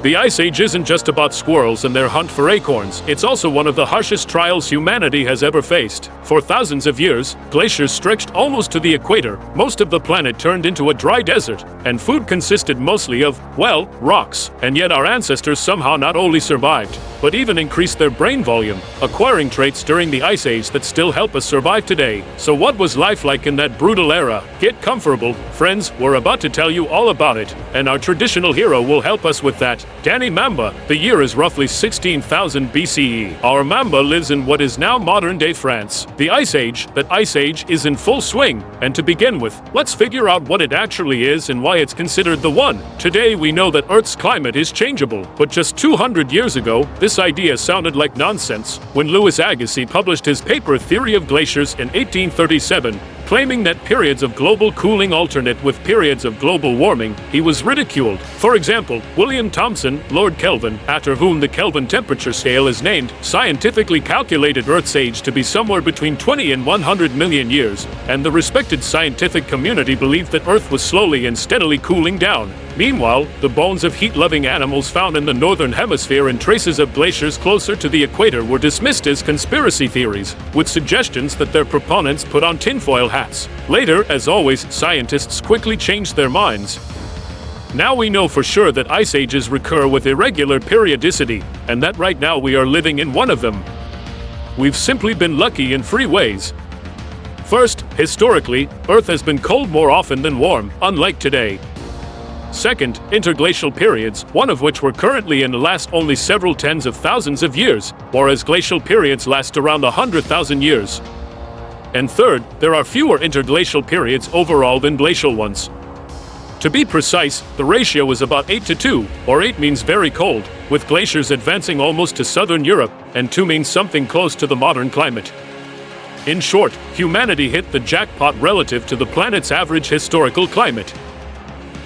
The Ice Age isn't just about squirrels and their hunt for acorns, it's also one of the harshest trials humanity has ever faced. For thousands of years, glaciers stretched almost to the equator, most of the planet turned into a dry desert, and food consisted mostly of, well, rocks. And yet our ancestors somehow not only survived, but even increased their brain volume, acquiring traits during the Ice Age that still help us survive today. So what was life like in that brutal era? Get comfortable, friends, we're about to tell you all about it, and our traditional hero will help us with that. Danny Mamba. The year is roughly 16,000 BCE. Our Mamba lives in what is now modern-day France. The Ice Age, that Ice Age, is in full swing. And to begin with, let's figure out what it actually is and why it's considered the one. Today we know that Earth's climate is changeable, but just 200 years ago, this idea sounded like nonsense. When Louis Agassiz published his paper Theory of Glaciers in 1837, claiming that periods of global cooling alternate with periods of global warming, he was ridiculed. For example, William Thomson, Lord Kelvin, after whom the Kelvin temperature scale is named, scientifically calculated Earth's age to be somewhere between 20 and 100 million years, and the respected scientific community believed that Earth was slowly and steadily cooling down. Meanwhile, the bones of heat-loving animals found in the northern hemisphere and traces of glaciers closer to the equator were dismissed as conspiracy theories, with suggestions that their proponents put on tinfoil hats. Later, as always, scientists quickly changed their minds. Now we know for sure that ice ages recur with irregular periodicity, and that right now we are living in one of them. We've simply been lucky in three ways. First, historically, Earth has been cold more often than warm, unlike today. Second, interglacial periods, one of which we're currently in, last only several tens of thousands of years, whereas glacial periods last around 100,000 years. And third, there are fewer interglacial periods overall than glacial ones. To be precise, the ratio is about 8 to 2, or 8 means very cold, with glaciers advancing almost to southern Europe, and 2 means something close to the modern climate. In short, humanity hit the jackpot relative to the planet's average historical climate.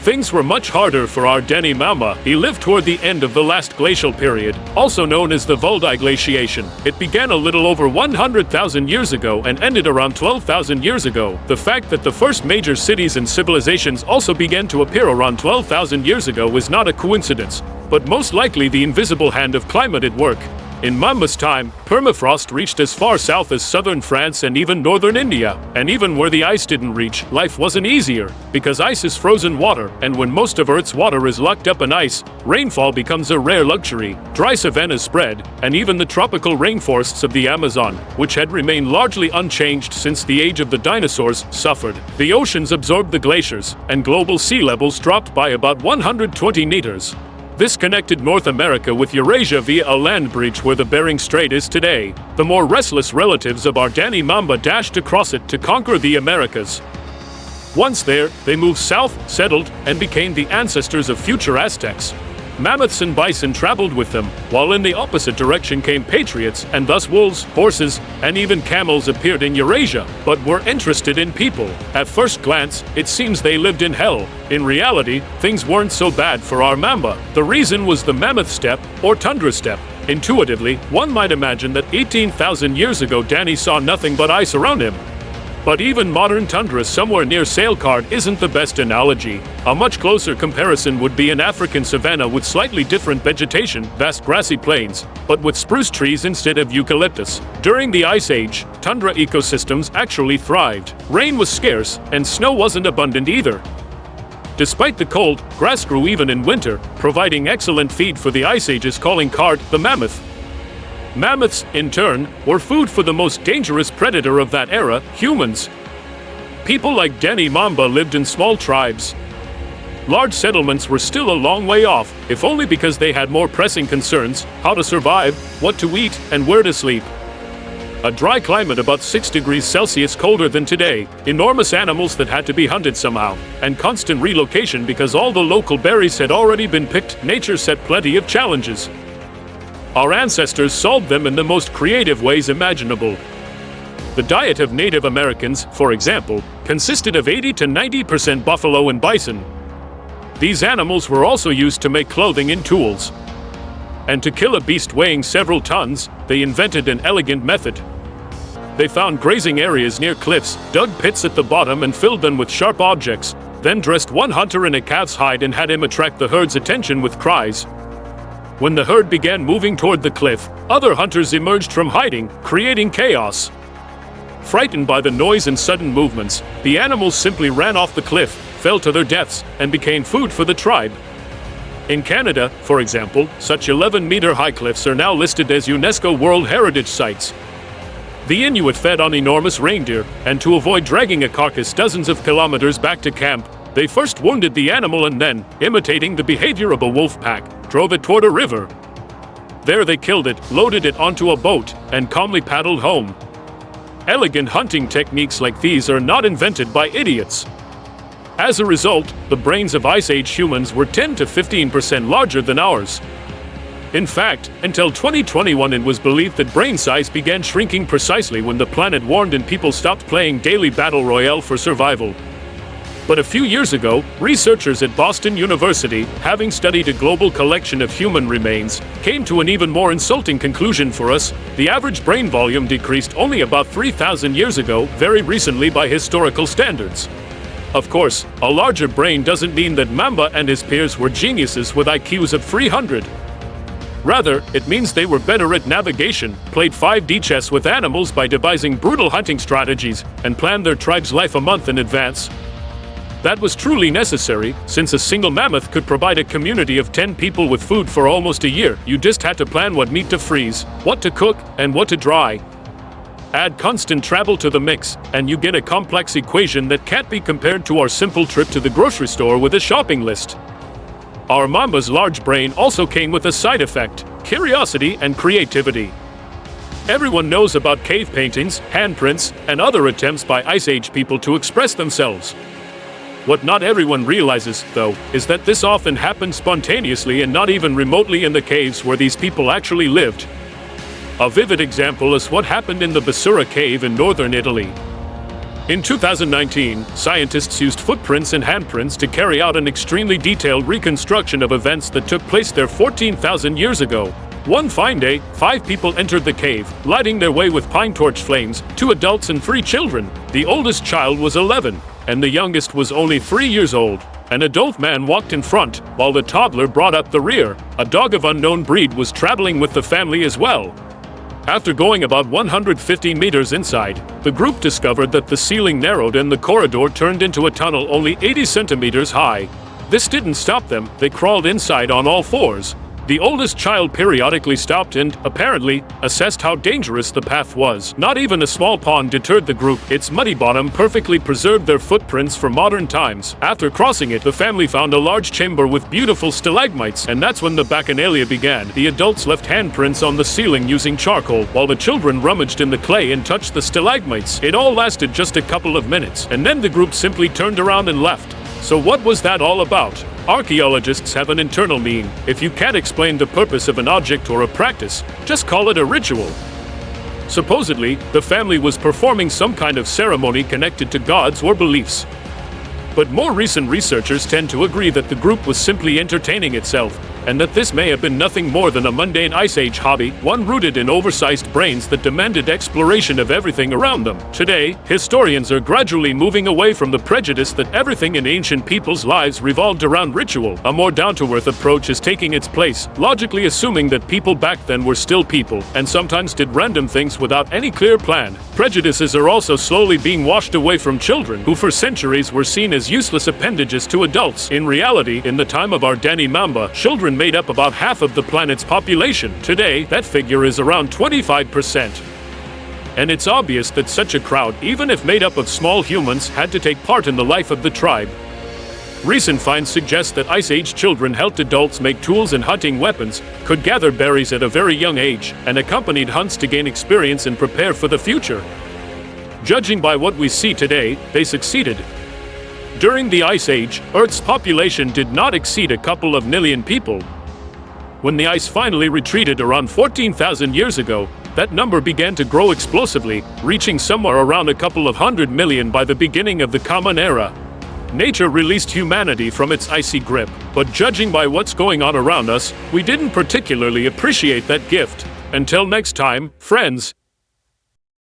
Things were much harder for our Danny Mamba. He lived toward the end of the last glacial period, also known as the WOULDN glaciation. It began a little over 100,000 years ago and ended around 12,000 years ago. The fact that the first major cities and civilizations also began to appear around 12,000 years ago is not a coincidence, but most likely the invisible hand of climate at work. In Mamba's time, permafrost reached as far south as southern France and even northern India. And even where the ice didn't reach, life wasn't easier, because ice is frozen water, and when most of Earth's water is locked up in ice, rainfall becomes a rare luxury. Dry savannas spread, and even the tropical rainforests of the Amazon, which had remained largely unchanged since the age of the dinosaurs, suffered. The oceans absorbed the glaciers, and global sea levels dropped by about 120 meters. This connected North America with Eurasia via a land bridge where the Bering Strait is today. The more restless relatives of our Danny Mamba dashed across it to conquer the Americas. Once there, they moved south, settled, and became the ancestors of future Aztecs. Mammoths and bison traveled with them, while in the opposite direction came patriots, and thus wolves, horses, and even camels appeared in Eurasia, but were interested in people. At first glance, it seems they lived in hell. In reality, things weren't so bad for our Mamba. The reason was the mammoth steppe, or tundra steppe. Intuitively, one might imagine that 18,000 years ago Danny saw nothing but ice around him. But even modern tundra somewhere near Sailcard isn't the best analogy. A much closer comparison would be an African savanna with slightly different vegetation, vast grassy plains, but with spruce trees instead of eucalyptus. During the Ice Age, tundra ecosystems actually thrived. Rain was scarce, and snow wasn't abundant either. Despite the cold, grass grew even in winter, providing excellent feed for the Ice Age's calling card, the mammoth. Mammoths, in turn, were food for the most dangerous predator of that era, humans. People like Danny Mamba lived in small tribes. Large settlements were still a long way off, if only because they had more pressing concerns: how to survive, what to eat, and where to sleep. A dry climate about 6 degrees Celsius colder than today, enormous animals that had to be hunted somehow, and constant relocation because all the local berries had already been picked. Nature set plenty of challenges. Our ancestors solved them in the most creative ways imaginable. The diet of Native Americans, for example, consisted of 80 to 90% buffalo and bison. These animals were also used to make clothing and tools. And to kill a beast weighing several tons, they invented an elegant method. They found grazing areas near cliffs, dug pits at the bottom and filled them with sharp objects, then dressed one hunter in a calf's hide and had him attract the herd's attention with cries. When the herd began moving toward the cliff, other hunters emerged from hiding, creating chaos. Frightened by the noise and sudden movements, the animals simply ran off the cliff, fell to their deaths, and became food for the tribe. In Canada, for example, such 11-meter high cliffs are now listed as UNESCO World Heritage Sites. The Inuit fed on enormous reindeer, and to avoid dragging a carcass dozens of kilometers back to camp, they first wounded the animal and then, imitating the behavior of a wolf pack, drove it toward a river. There they killed it, loaded it onto a boat, and calmly paddled home. Elegant hunting techniques like these are not invented by idiots. As a result, the brains of Ice Age humans were 10 to 15% larger than ours. In fact, until 2021 it was believed that brain size began shrinking precisely when the planet warmed and people stopped playing daily battle royale for survival. But a few years ago, researchers at Boston University, having studied a global collection of human remains, came to an even more insulting conclusion for us. The average brain volume decreased only about 3,000 years ago, very recently by historical standards. Of course, a larger brain doesn't mean that Mamba and his peers were geniuses with IQs of 300. Rather, it means they were better at navigation, played 5D chess with animals by devising brutal hunting strategies, and planned their tribe's life a month in advance. That was truly necessary, since a single mammoth could provide a community of 10 people with food for almost a year. You just had to plan what meat to freeze, what to cook, and what to dry. Add constant travel to the mix, and you get a complex equation that can't be compared to our simple trip to the grocery store with a shopping list. Our Mamba's large brain also came with a side effect: curiosity and creativity. Everyone knows about cave paintings, handprints, and other attempts by Ice Age people to express themselves. What not everyone realizes, though, is that this often happened spontaneously and not even remotely in the caves where these people actually lived. A vivid example is what happened in the Basura cave in northern Italy. In 2019, scientists used footprints and handprints to carry out an extremely detailed reconstruction of events that took place there 14,000 years ago. One fine day, 5 people entered the cave, lighting their way with pine torch flames, 2 adults and 3 children. The oldest child was 11, and the youngest was only 3 years old. An adult man walked in front, while the toddler brought up the rear. A dog of unknown breed was traveling with the family as well. After going about 150 meters inside, the group discovered that the ceiling narrowed and the corridor turned into a tunnel only 80 centimeters high. This didn't stop them, they crawled inside on all fours. The oldest child periodically stopped and, apparently, assessed how dangerous the path was. Not even a small pond deterred the group. Its muddy bottom perfectly preserved their footprints for modern times. After crossing it, the family found a large chamber with beautiful stalagmites, and that's when the bacchanalia began. The adults left handprints on the ceiling using charcoal, while the children rummaged in the clay and touched the stalagmites. It all lasted just a couple of minutes, and then the group simply turned around and left. So what was that all about? Archaeologists have an internal meaning. If you can't explain the purpose of an object or a practice, just call it a ritual. Supposedly, the family was performing some kind of ceremony connected to gods or beliefs. But more recent researchers tend to agree that the group was simply entertaining itself, and that this may have been nothing more than a mundane Ice Age hobby, one rooted in oversized brains that demanded exploration of everything around them. Today, historians are gradually moving away from the prejudice that everything in ancient people's lives revolved around ritual. A more down-to-earth approach is taking its place, logically assuming that people back then were still people, and sometimes did random things without any clear plan. Prejudices are also slowly being washed away from children, who for centuries were seen as useless appendages to adults. In reality, in the time of our Danny Mamba, children made up about half of the planet's population. Today, that figure is around 25%. And it's obvious that such a crowd, even if made up of small humans, had to take part in the life of the tribe. Recent finds suggest that Ice Age children helped adults make tools and hunting weapons, could gather berries at a very young age, and accompanied hunts to gain experience and prepare for the future. Judging by what we see today, they succeeded. During the Ice Age, Earth's population did not exceed a couple of million people. When the ice finally retreated around 14,000 years ago, that number began to grow explosively, reaching somewhere around a couple of 100 million by the beginning of the Common Era. Nature released humanity from its icy grip, but judging by what's going on around us, we didn't particularly appreciate that gift. Until next time, friends.